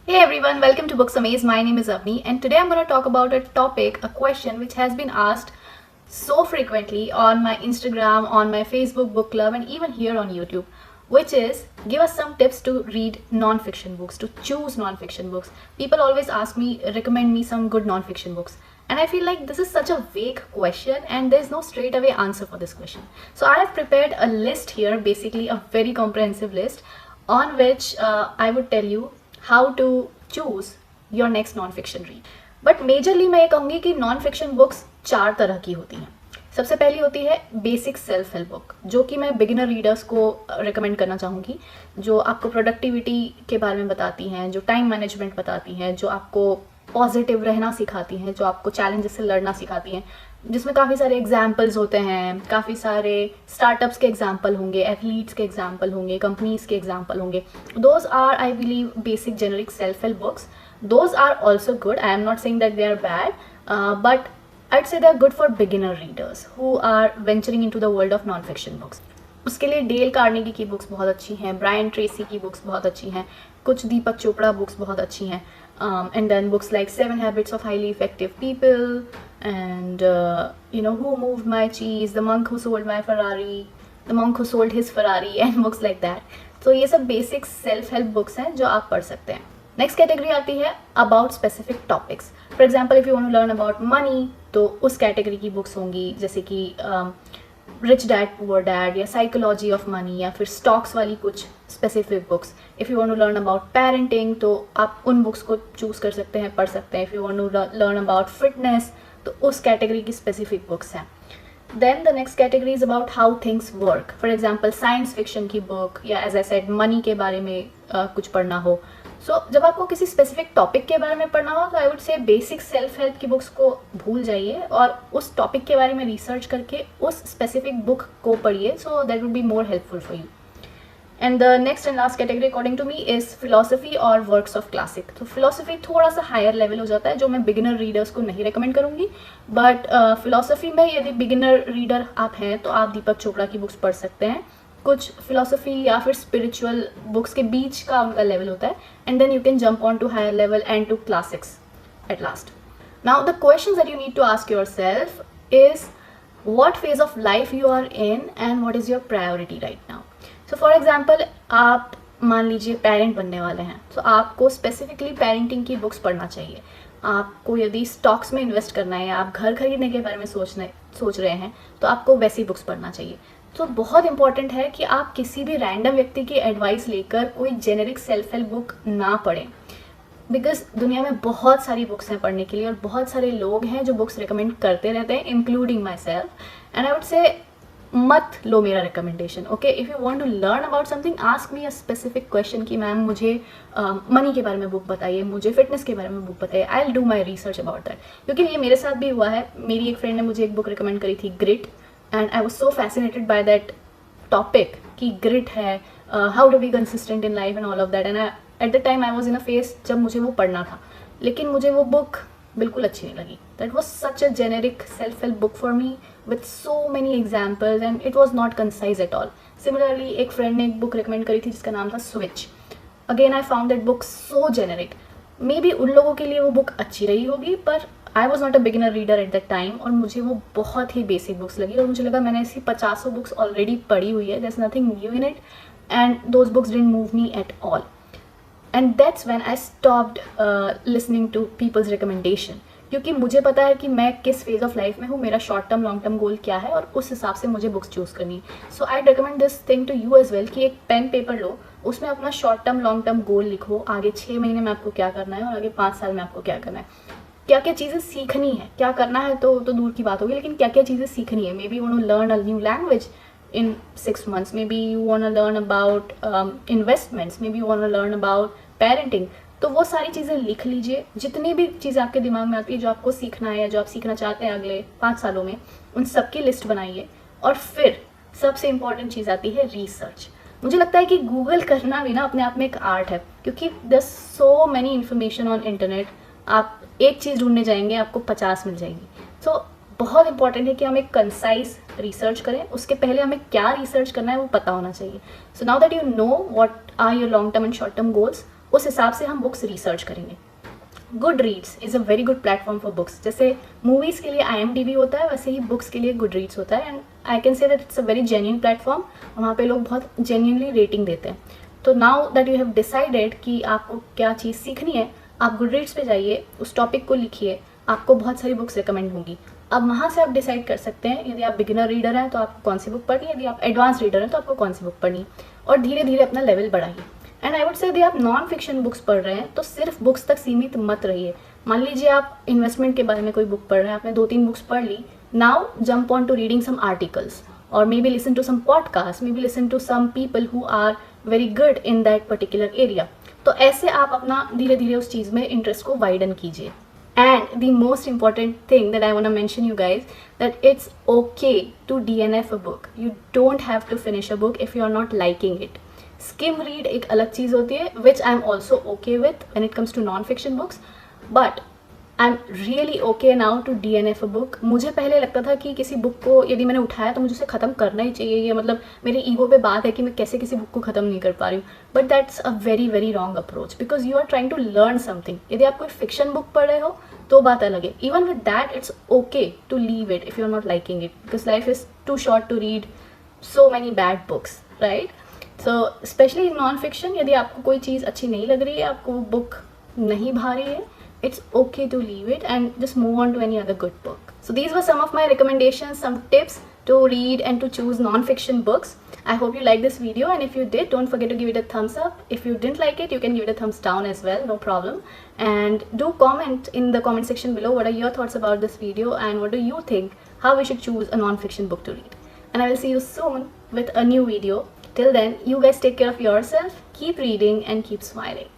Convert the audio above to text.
Hey everyone, welcome to Books Amaze. My name is Avni, and today I'm going to talk about a question which has been asked so frequently on my Instagram, on my Facebook book club, and even here on YouTube, which is give us some tips to read non-fiction books, to choose non-fiction books. People always ask me, recommend me some good non-fiction books. And I feel like this is such a vague question and there's no straight away answer for this question. So I have prepared a list here, basically a very comprehensive list on which I would tell you how to choose your next non fiction read. But majorly मैं ये कहूँगी कि non fiction books 4 तरह की होती हैं. सबसे पहली होती है बेसिक सेल्फ हेल्प बुक, जो कि मैं बिगिनर रीडर्स को रिकमेंड करना चाहूँगी, जो आपको प्रोडक्टिविटी के बारे में बताती हैं, जो टाइम मैनेजमेंट बताती हैं, जो आपको पॉजिटिव रहना सिखाती हैं, जो आपको चैलेंजेस से लड़ना सिखाती हैं, जिसमें काफ़ी सारे एग्जाम्पल्स होते हैं, काफ़ी सारे स्टार्टअप्स के एग्जाम्पल होंगे, एथलीट्स के एग्जाम्पल होंगे, कंपनीज के एग्जाम्पल होंगे. Those are I believe basic generic self help books. Those are also good. I am not saying that they are bad, but I'd say they are good for beginner readers who are venturing into the world of non-fiction books. उसके लिए Dale Carnegie की books बहुत अच्छी हैं, Brian Tracy की books बहुत अच्छी हैं, कुछ दीपक चोपड़ा बुक्स बहुत अच्छी हैं, and then books like 7 Habits of Highly Effective People and Who Moved My Cheese, The Monk Who Sold My Ferrari, The Monk Who Sold His Ferrari and books like that. So ये सब basic self help books हैं जो आप पढ़ सकते हैं. Next category आती है about specific topics. For example if you want to learn about money, तो उस कैटेगरी की बुक्स होंगी, जैसे कि रिच डैड पुअर डैड या साइकोलॉजी ऑफ मनी या फिर स्टॉक्स वाली कुछ specific books. If you want to learn about parenting, तो आप उन बुक्स को चूज़ कर सकते हैं, पढ़ सकते हैं. If you want to learn about fitness, तो उस कैटेगरी की स्पेसिफिक बुक्स हैं. Then the next category is about how things work. For example, science fiction की बुक, या as I said money के बारे में कुछ पढ़ना हो. So जब आपको किसी स्पेसिफिक टॉपिक के बारे में पढ़ना हो, तो आई वुड से बेसिक सेल्फ हेल्प की बुक्स को भूल जाइए और उस टॉपिक के बारे में रिसर्च करके उस स्पेसिफिक बुक को पढ़िए. So that would be more helpful for you. And the next and last category according to me is philosophy और वर्क्स ऑफ क्लासिक. तो फिलोसफी थोड़ा सा हायर लेवल हो जाता है, जो मैं बिगिनर रीडर्स को नहीं रिकमेंड करूँगी. बट फिलोसफी में यदि बिगिनर रीडर आप हैं, तो आप दीपक चोपड़ा की बुक्स पढ़ सकते हैं. कुछ फिलोसफी या फिर स्पिरिचुअल बुक्स के बीच का उनका लेवल होता है, and then you can jump on to higher level and to classics at last. Now the questions that you need to ask yourself is what phase of life you are in and what is your priority right now. So for example, आप मान लीजिए parent बनने वाले हैं, तो आपको specifically parenting की books पढ़ना चाहिए. आपको यदि स्टॉक्स में इन्वेस्ट करना है या आप घर खरीदने के बारे में सोच रहे हैं, तो आपको वैसी बुक्स पढ़ना चाहिए. तो बहुत इंपॉर्टेंट है कि आप किसी भी रैंडम व्यक्ति की एडवाइस लेकर कोई जेनेरिक सेल्फ हेल्प बुक ना पढ़ें, बिकॉज दुनिया में बहुत सारी बुक्स हैं पढ़ने के लिए और बहुत सारे लोग हैं जो बुक्स रिकमेंड करते रहते हैं, including myself. And I would say मत लो मेरा recommendation. Okay, if you want to learn about something, ask me a specific question कि मैम मुझे मनी के बारे में बुक बताइए, मुझे फिटनेस के बारे में बुक बताइए. I will do my research about that. क्योंकि ये मेरे साथ भी हुआ है. मेरी एक फ्रेंड ने मुझे एक बुक रिकमेंड करी थी, grit, and I was so fascinated by that topic कि ग्रिट है, how to be consistent in life and all of that. And at the time I was in a phase जब मुझे वो पढ़ना था, लेकिन मुझे वो बुक बिल्कुल अच्छी नहीं लगी. That was such a generic self help book for me with so many examples and it was not concise at all. Similarly, एक फ्रेंड ने एक बुक रिकमेंड करी थी जिसका नाम था switch. Again I found that book so generic. May be उन लोगों के लिए वो बुक अच्छी रही होगी, पर I was not a beginner reader at that time, और मुझे वो बहुत ही बेसिक बुक्स लगी और मुझे लगा मैंने ऐसी 50 बुक्स ऑलरेडी पढ़ी हुई है, there is nothing new in it, and those books didn't move me at all. And that's when I stopped listening to people's recommendation, क्योंकि मुझे पता है कि मैं किस फेज ऑफ लाइफ में हूँ, मेरा शॉर्ट टर्म लॉन्ग टर्म गोल क्या है, और उस हिसाब से मुझे बुक्स चूज़ करनी है. So I recommend this thing to you as well कि एक पेन पेपर लो, उसमें अपना short term long term goal लिखो, आगे 6 महीने में आपको क्या करना है और आगे 5 साल में आपको क्या करना है, क्या क्या चीज़ें सीखनी है. क्या करना है तो दूर की बात होगी, लेकिन क्या क्या चीज़ें सीखनी है. Maybe you want to learn a new language in 6 months, maybe you want to learn about investments, maybe you want to learn about parenting. तो वो सारी चीज़ें लिख लीजिए, जितनी भी चीज़ें आपके दिमाग में आती है जो आपको सीखना है या जो आप सीखना चाहते हैं अगले 5 सालों में, उन सब की लिस्ट बनाइए. और फिर सबसे इम्पॉर्टेंट चीज़ आती है रिसर्च. मुझे लगता है कि गूगल करना भी ना अपने आप में एक आर्ट है, क्योंकि there so many information on internet. आप एक चीज़ ढूंढने जाएंगे, आपको 50 मिल जाएंगी. सो बहुत इंपॉर्टेंट है कि हम एक कंसाइज रिसर्च करें. उसके पहले हमें क्या रिसर्च करना है वो पता होना चाहिए. So now that you know what are your long term and short term goals, उस हिसाब से हम बुक्स रिसर्च करेंगे. Goodreads is a very good platform for books. जैसे मूवीज़ के लिए IMDb होता है, वैसे ही बुक्स के लिए गुड रीड्स होता है. And I can say that it's a very genuine platform. वहाँ पे लोग बहुत जेन्युइनली रेटिंग देते हैं. तो now that you have decided कि आपको क्या चीज़ सीखनी है, आप गुड रीड्स पे जाइए, उस टॉपिक को लिखिए, आपको बहुत सारी बुक्स रिकमेंड होंगी. अब वहाँ से आप डिसाइड कर सकते हैं, यदि आप बिगिनर रीडर हैं तो आपको कौन सी बुक पढ़नी है, यदि आप एडवांस रीडर हैं तो आपको कौन सी बुक पढ़नी है, और धीरे धीरे अपना लेवल बढ़ाइए. एंड आई वुड से यदि आप नॉन फिक्शन बुक्स पढ़ रहे हैं तो सिर्फ बुक्स तक सीमित मत रहिए. मान लीजिए आप इन्वेस्टमेंट के बारे में कोई बुक पढ़ रहे हैं, आपने 2-3 बुक्स पढ़ ली. Now jump on to reading some articles, or maybe listen to some podcast, maybe listen to some people who are very good in that particular area. तो ऐसे आप अपना धीरे धीरे उस चीज़ में इंटरेस्ट को वाइडन कीजिए. And the most important thing that I want to mention you guys, that it's okay to DNF a book. You don't have to finish a book if you are not liking it. Skim read एक अलग चीज़ होती है, which I'm also okay with when it comes to non-fiction books. But I'm really okay now to DNF a book. मुझे पहले लगता था कि किसी बुक को यदि मैंने उठाया तो मुझे उसे ख़त्म करना ही चाहिए. ये मतलब मेरे ईगो पे बात है कि मैं कैसे किसी बुक को ख़त्म नहीं कर पा रही हूँ. But that's a very very wrong approach, because you are trying to learn something. यदि आप कोई फिक्शन बुक पढ़ रहे हो तो बात अलग है. Even with that it's okay to leave it if you are not liking it, because life is too short to read so many bad books, right. So specially in non fiction, यदि आपको कोई चीज़ अच्छी नहीं लग रही है, आपको book नहीं भा रही है, it's okay to leave it and just move on to any other good book. So these were some of my recommendations, some tips to read and to choose non-fiction books. I hope you liked this video, and if you did, don't forget to give it a thumbs up. If you didn't like it, you can give it a thumbs down as well, no problem. And do comment in the comment section below what are your thoughts about this video and what do you think how we should choose a non-fiction book to read. And I will see you soon with a new video. Till then, you guys take care of yourself, keep reading and keep smiling.